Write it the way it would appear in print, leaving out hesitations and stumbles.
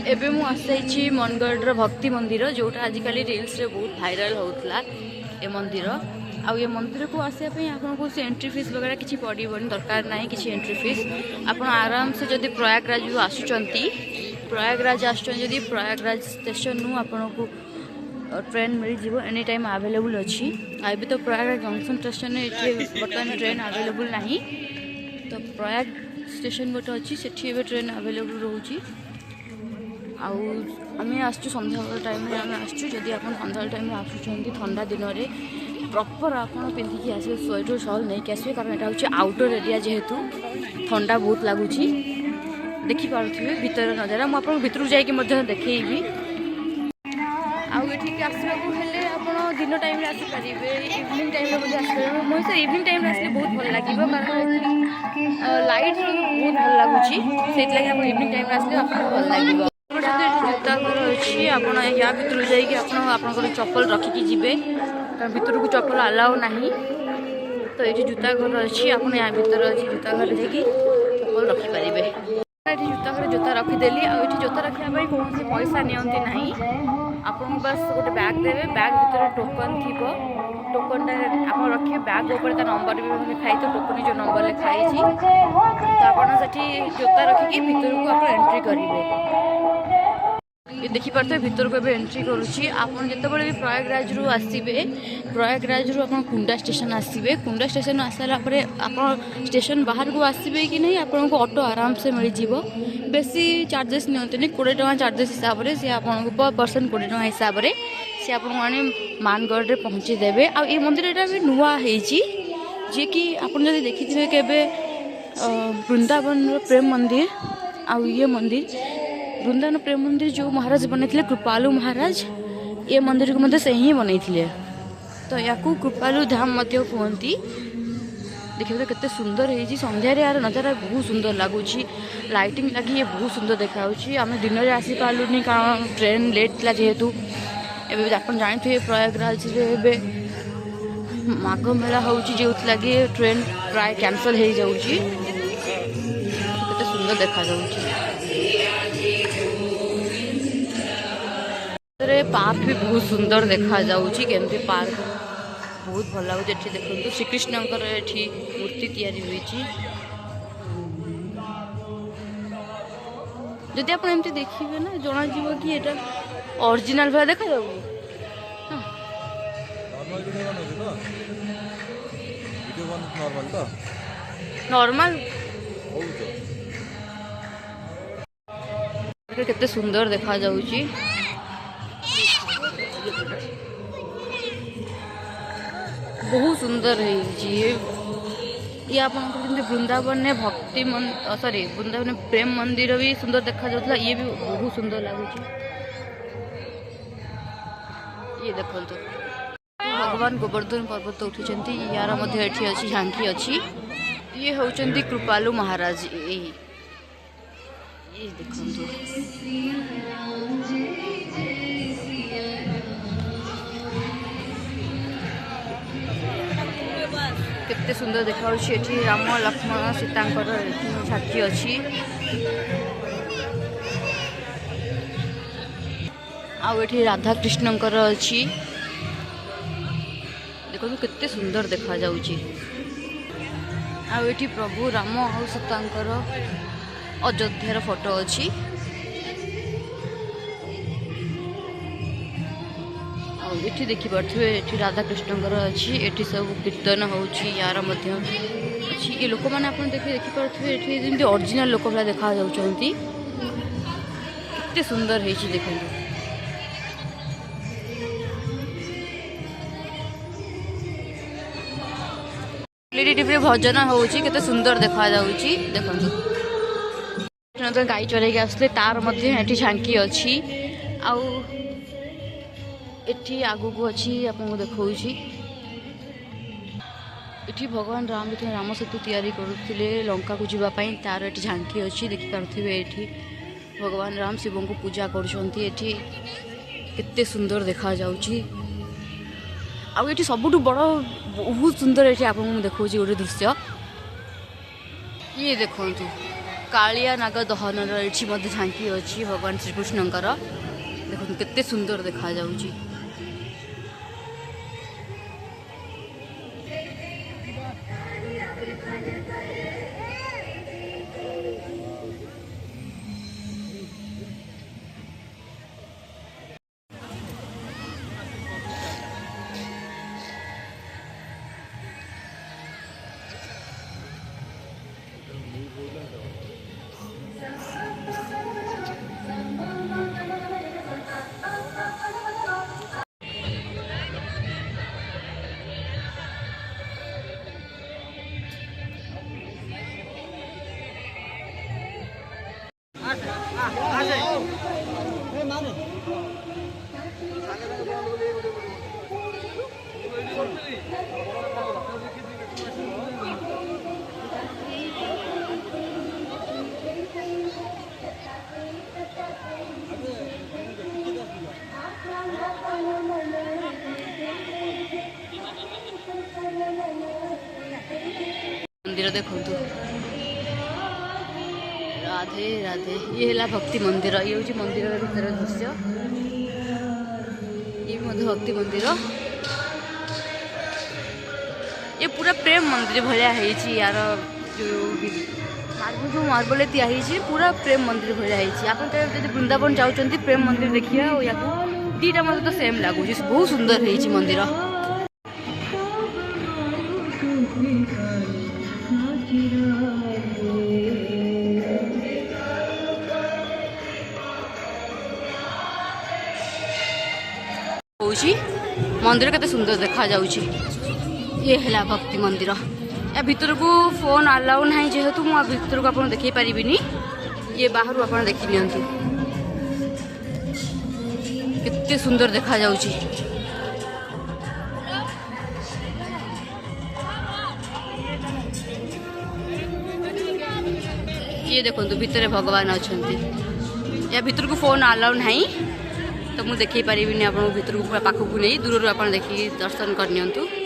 एबे मु आसाइछि मनगढ़ भक्ति मंदिर जोटा आजिकल रील्स रे बहुत भाइराल होउतला ए मंदिर ये मंदिर को आसिया पे आपको से एंट्री फीस वगैरह किसी पड़ोनी दरकार ना कि एंट्री फीस आप आराम से जदि प्रयागराज आसुचंती प्रयागराज आसुचंती प्रयागराज स्टेशन नु आपन को ट्रेन मिल जीवो एनी टाइम अवेलेबल अच्छी अभी तो प्रयागराज जंक्शन स्टेशन बर्तमान ट्रेन अवेलेबल नहीं तो प्रयाग स्टेशन गोटे अच्छी से ट्रेन अवेलेबल रोची आम आसचु सन्ध्या टाइम आम आसचु जदि आप सन्ध्या टाइम आसुँच ठंडा दिन में प्रॉपर आप पिंधिकी आसवे स्वेटर शॉल नहीं आसवे कारण यहाँ हूँ आउटडोर एरिया जेहेतु ठंडा बहुत लगुच देखिपे भीतर नजारा मुझे भीतर जाकि देखी आठिक आसवाक दिन टाइम आसपारे इवनिंग टाइम आसपारे मुझे इवनिंग टाइम आसले बहुत भल लगे कारण लाइट बहुत भल लगुच इवनिंग टाइम आसले भल लगे जूता घर अच्छी आप या भर जाकर चप्पल रखिकी जीवे कारण भर को चप्पल अलाउ नहीं तो ये जूता घर अच्छी आप या भर अच्छी जूता घर जाकि चप्पल रखिपारे ये जूता घर जूता रखीदेली आठ जूता रखापी कौन पैसा नियंती ना आपको बस गोटे बैग देवे बैग भर टोकन थी टोकन आप रखिए बैग ऊपर नंबर भी लिखाई तो टोकन जो नंबर लिखाई तो आप जूता रखिकी भर को आप एंट्री करेंगे ये देखिपे भीतर को एंट्री करुच्ची आपड़ जिते भी प्रयागराज रु आसबे प्रयागराज रु कुंडा स्टेशन आसबे कुंडा स्टेशन आसारा आप स्टेशन बाहर को आसबे कि नहीं आपको ऑटो आराम से मिल जाव बेसी चार्जेस नियंतनी 20 टका चार्जेस हिसाब से सी आपको पर पर्सन 20 टका हिसाब से सी आपको मानगढ़ में पहुँचे देवे आ ये मंदिर यहाँ भी नुआ है जी कि आप देखिए केबे वृंदावन प्रेम मंदिर आ ये मंदिर वृंदावन प्रेम मंदिर जो महाराज बने कृपालु महाराज ये मंदिर को मध्य से ही बन तो या कृपालु धाम कहती देखिए केते सुंदर है संध्यारे यार नजारा बहुत सुंदर लगुच लाइटिंग लगी ये बहुत सुंदर देखा आम दिन में आसी पार्लुनि कारण ट्रेन लेट था जेहेतु एवं आप जानते प्रयागराज रे माघ मेला हो लगे ट्रेन प्राय कैंसल हो जाऊँगी केते सुंदर देखा पार्क भी बहुत सुंदर देखा जाऊँगी केमती पार्क बहुत भल लगे देखो श्रीकृष्ण मूर्ति तैयारी होती जदि आप एमती देखिए ना जना कि यहाँ ओरिजिनल भाई देखा जाऊँगी नॉर्मल केते सुंदर देखा जाऊँगी बहुत सुंदर है ये आप वृंदावन में भक्ति सॉरी वृंदावन प्रेम मंदिर भी सुंदर देखा जाता ये भी बहुत सुंदर लगुच ये देखो भगवान गोवर्धन पर्वत उठुंट यार मध्य अच्छी झांकी अच्छी ये होचंती कृपालु महाराज ये देखो केते सुंदर देखा राम लक्ष्मण सीतांकर छाती अच्छी आठी राधा कृष्णकर अच्छी देखो केते सुंदर देखा जाउची आठी प्रभु राम और सीतांकर अयोध्यार फोटो अच्छी ये देखिपे ये राधाकृष्णकर अच्छी ये सब कीर्तन होची यार मध्य अच्छी ये लोक मैंने आप देखिपे ये ओरिजिनल लोक भाई देखा जाती कितने सुंदर है देखो टीवी भजन होची केते सुंदर देखा जाउची देखो गाई चलैक आसले तार मध्य ये झांकी अच्छी आउ एठी आगु को अच्छी आपको देखा ये भगवान राम भी राम सेतु तैयारी करुले लंका को जीवाई तार ये झांकी अच्छी देखिपे ये भगवान राम शिव को पूजा करुँचे केते सुंदर देखा जाउची आउ ये सबुठ बड़ बहुत सुंदर ये आपको देखा गोटे दृश्य ये देखु कालिया नाग दहन ये झांकी अच्छी भगवान श्रीकृष्णकर देखो केते सुंदर देखा जाउची। मंदिर देखो राधे राधे ये है भक्ति मंदिर ये हूँ मंदिर भीतर दृश्य ये भी भक्ति मंदिर ये पूरा प्रेम मंदिर भाया यार जो मार्बल या पूरा प्रेम मंदिर भाया आप वृंदावन जाऊँच प्रेम मंदिर देखिए या दीटा मत तो सेम लगुच बहुत सुंदर है मंदिर। मंदिर केते सुंदर देखा जाउची ये है भक्ति मंदिर या भीतर को फोन अलाउ ना जेहेतु मुझे भीतर को आप देखे पारिनी ये बाहर आप देखी नियंतु केते सुंदर देखा जाउची। ये देखो भीतर भगवान अच्छा या भीतर को फोन अलाउ ना तो मुझे देखे पारिनी आप भीतर को पाखक नहीं दूर आप देखिए दर्शन करनी।